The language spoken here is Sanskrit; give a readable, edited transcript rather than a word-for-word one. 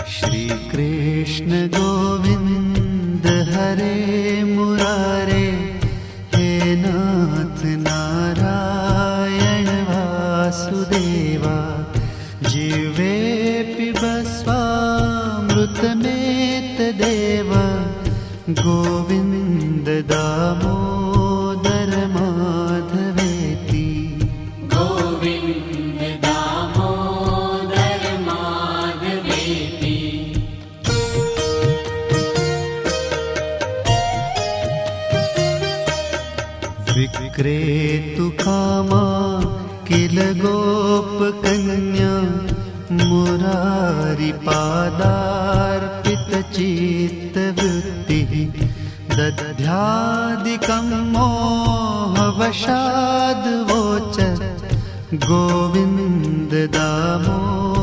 श्री कृष्ण गोविंद हरे मुरारे, हे नाथ नारायण वासुदेवा। जीवे पिबस्वामृतमेतदेव, गोविंद दामोदर माधवेति। गोविंद दामोदर माधवेति। विक्रेतु कामा किल गोपकन्या, मुरारिपादार्पितचित्तवृत्तिः। दध्यादिकं मोहवशाद्वोचत्, गोविन्द दामोदर